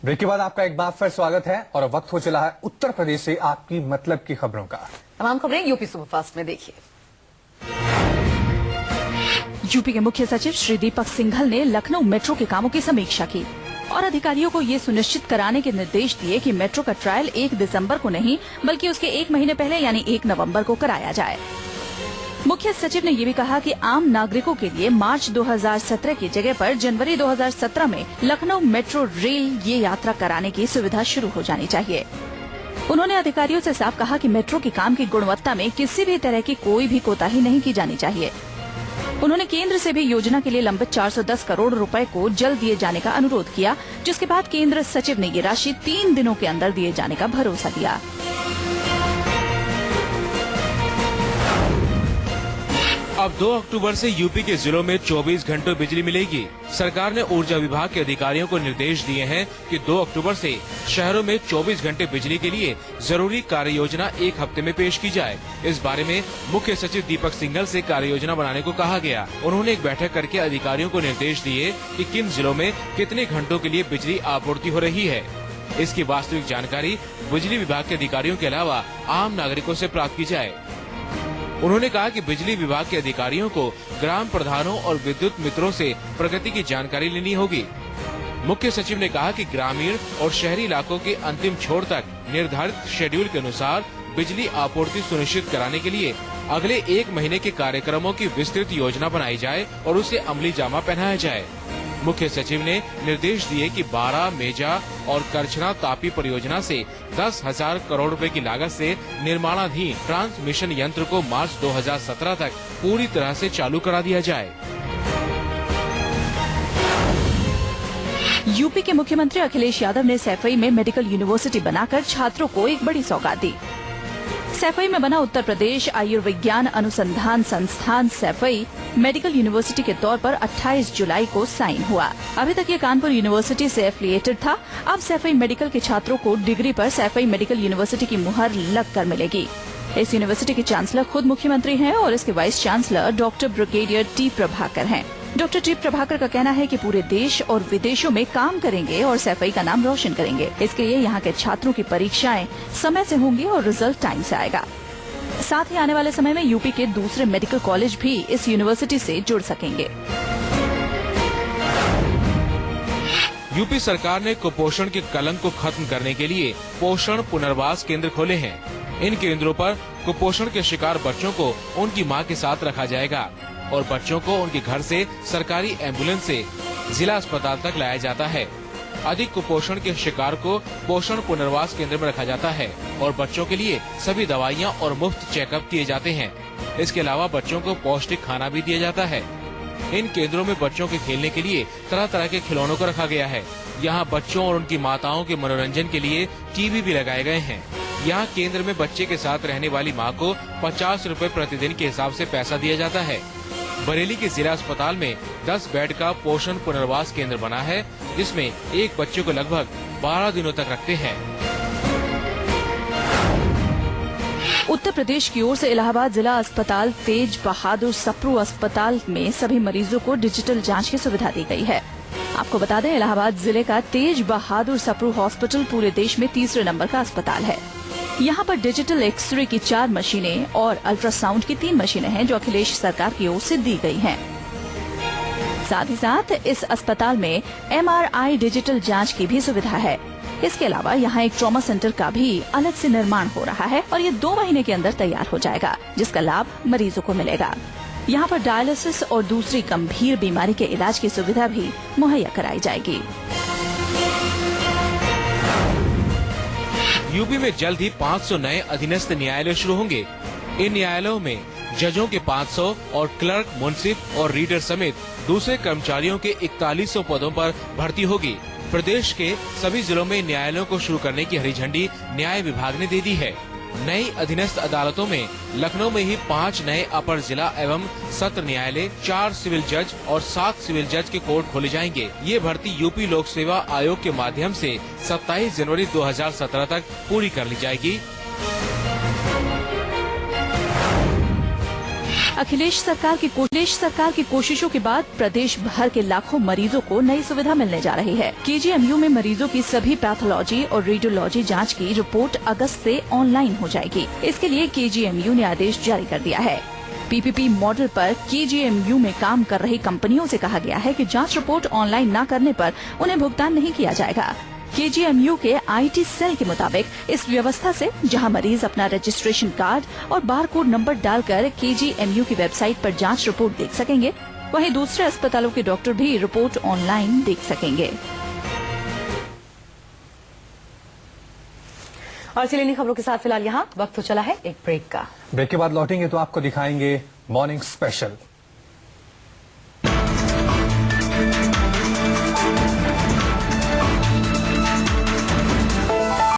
Break के बाद आपका एक बार फिर स्वागत है और वक्त हो चला है उत्तर प्रदेश से आपकी मतलब की खबरों का। तमाम खबरें यूपी सुपरफास्ट में देखिए। यूपी के मुख्य सचिव श्री दीपक सिंघल ने लखनऊ मेट्रो के कामों की समीक्षा की और अधिकारियों को ये सुनिश्चित कराने के निर्देश दिए कि मेट्रो का ट्रायल 1 दिसंबर को नहीं बल्कि उसके 1 महीने पहले यानी 1 नवंबर को कराया जाए। मुख्य सचिव ने ये भी कहा कि आम नागरिकों के लिए मार्च 2017 की जगह पर जनवरी 2017 में लखनऊ मेट्रो रेल ये यात्रा कराने की सुविधा शुरू हो जानी चाहिए। उन्होंने अधिकारियों से साफ कहा कि मेट्रो के काम की गुणवत्ता में किसी भी तरह की कोई भी कोताही नहीं की जानी चाहिए। उन्होंने केंद्र से भी योजना के लिए लंबित 410 करोड़ रुपए को जल्द दिए जाने का अनुरोध किया, जिसके बाद केंद्र सचिव ने ये राशि 3 दिनों के अंदर दिए जाने का भरोसा दिया। अब 2 अक्टूबर से यूपी के जिलों में 24 घंटों बिजली मिलेगी। सरकार ने ऊर्जा विभाग के अधिकारियों को निर्देश दिए हैं कि 2 अक्टूबर से शहरों में 24 घंटे बिजली के लिए जरूरी कार्य योजना 1 हफ्ते में पेश की जाए। इस बारे में मुख्य सचिव दीपक सिंघल से कार्य योजना बनाने को कहा गया। उन्होंने एक बैठक करके अधिकारियों को निर्देश दिए कि किन जिलों में कितने घंटों के लिए बिजली आपूर्ति हो रही है। इसकी वास्तविक जानकारी बिजली विभाग के अधिकारियों के अलावा आम नागरिकों से प्राप्त की जाए। उन्होंने कहा कि बिजली विभाग के अधिकारियों को ग्राम प्रधानों और विद्युत मित्रों से प्रगति की जानकारी लेनी होगी। मुख्य सचिव ने कहा कि ग्रामीण और शहरी इलाकों के अंतिम छोर तक निर्धारित शेड्यूल के अनुसार बिजली आपूर्ति सुनिश्चित कराने के लिए अगले 1 महीने के कार्यक्रमों की विस्तृत योजना बनाई जाए और उसे अमली जामा पहनाया जाए। मुख्य सचिव ने निर्देश दिए कि 12 मेजा और करछना तापी परियोजना से 10,000 करोड़ रुपए की लागत से निर्माणाधीन ट्रांसमिशन यंत्र को मार्च 2017 तक पूरी तरह से चालू करा दिया जाए। यूपी के मुख्यमंत्री अखिलेश यादव ने सैफई में मेडिकल यूनिवर्सिटी बनाकर छात्रों को एक बड़ी सौगात दी। सैफई में बना उत्तर प्रदेश आयुर्विज्ञान अनुसंधान संस्थान सैफई मेडिकल यूनिवर्सिटी के तौर पर 28 जुलाई को साइन हुआ। अभी तक ये कानपुर यूनिवर्सिटी से एफिलिएटेड था। अब सैफई मेडिकल के छात्रों को डिग्री पर सैफई मेडिकल यूनिवर्सिटी की मुहर लगकर मिलेगी। इस यूनिवर्सिटी के चांसलर खुद मुख्यमंत्री हैं और इसके vice chancellor doctor brigadier T Prabhakar हैं। डॉक्टर टी प्रभाकर का कहना है कि पूरे देश और विदेशों में काम करेंगे और सैफई का नाम रोशन करेंगे। इसके लिए यहाँ के छात्रों की परीक्षाएं समय से होंगी और रिजल्ट टाइम से आएगा। साथ ही आने वाले समय में यूपी के दूसरे मेडिकल कॉलेज भी इस यूनिवर्सिटी से जुड़ सकेंगे। यूपी सरकार ने कुपोषण के कलंक को खत्म करने के लिए पोषण पुनर्वास केंद्र खोले हैं। इन केंद्रों पर कुपोषण के शिकार बच्चों को उनकी मां के साथ रखा जाएगा और बच्चों को उनके घर से सरकारी एम्बुलेंस से जिला अस्पताल तक लाया जाता है। अधिक कुपोषण के शिकार को पोषण पुनर्वास केंद्र में रखा जाता है और बच्चों के लिए सभी दवाइयां और मुफ्त चेकअप किए जाते हैं। इसके अलावा बच्चों को पौष्टिक खाना भी दिया जाता है। इन केंद्रों में बच्चों के खेलने के लिए तरह तरह के खिलौनों को रखा गया है। यहाँ बच्चों और उनकी माताओं के मनोरंजन के लिए टीवी भी लगाए गए हैं। यहाँ केंद्र में बच्चे के साथ रहने वाली माँ को 50 रुपए प्रतिदिन के हिसाब से पैसा दिया जाता है। बरेली के जिला अस्पताल में 10 बेड का पोषण पुनर्वास केंद्र बना है, जिसमें एक बच्चे को लगभग 12 दिनों तक रखते हैं। उत्तर प्रदेश की ओर से इलाहाबाद जिला अस्पताल तेज बहादुर सप्रू अस्पताल में सभी मरीजों को डिजिटल जांच की सुविधा दी गई है। आपको बता दें, इलाहाबाद जिले का तेज बहादुर सप्रू हॉस्पिटल पूरे देश में 3रे नंबर का अस्पताल है। यहाँ पर डिजिटल एक्सरे की 4 मशीनें और अल्ट्रासाउंड की 3 मशीनें हैं, जो अखिलेश सरकार की ओर से दी गई हैं। साथ ही साथ इस अस्पताल में MRI डिजिटल जांच की भी सुविधा है। इसके अलावा यहाँ एक ट्रॉमा सेंटर का भी अलग से निर्माण हो रहा है और ये 2 महीने के अंदर तैयार हो जाएगा, जिसका लाभ मरीजों को मिलेगा। यहाँ पर डायलिसिस और दूसरी गंभीर बीमारी के इलाज की सुविधा भी मुहैया कराई जाएगी। यूपी में जल्द ही 500 नए अधीनस्थ न्यायालय शुरू होंगे। इन न्यायालयों में जजों के 500 और क्लर्क, मुंसिफ और रीडर समेत दूसरे कर्मचारियों के 4100 पदों पर भर्ती होगी। प्रदेश के सभी जिलों में न्यायालयों को शुरू करने की हरी झंडी न्याय विभाग ने दे दी है। नई अधीनस्थ अदालतों में लखनऊ में ही 5 नए अपर जिला एवं सत्र न्यायालय, 4 सिविल जज और 7 सिविल जज के कोर्ट खोले जाएंगे। ये भर्ती यूपी लोक सेवा आयोग के माध्यम से 27 जनवरी 2017 तक पूरी कर ली जाएगी। अखिलेश सरकार की कोशिशों के बाद प्रदेश भर के लाखों मरीजों को नई सुविधा मिलने जा रही है। केजीएमयू में मरीजों की सभी पैथोलॉजी और रेडियोलॉजी जांच की रिपोर्ट अगस्त से ऑनलाइन हो जाएगी। इसके लिए केजीएमयू ने आदेश जारी कर दिया है। पीपीपी मॉडल पर केजीएमयू में काम कर रही कंपनियों से कहा गया है कि जांच रिपोर्ट ऑनलाइन न करने पर उन्हें भुगतान नहीं किया जाएगा। केजीएमयू के आईटी सेल के मुताबिक इस व्यवस्था से जहां मरीज अपना रजिस्ट्रेशन कार्ड और बारकोड नंबर डालकर केजीएमयू की वेबसाइट पर जांच रिपोर्ट देख सकेंगे, वहीं दूसरे अस्पतालों के डॉक्टर भी रिपोर्ट ऑनलाइन देख सकेंगे। और चलिए इन खबरों के साथ फिलहाल यहाँ वक्त हो चला है एक ब्रेक का। ब्रेक के बाद लौटेंगे तो आपको दिखाएंगे मॉर्निंग स्पेशल।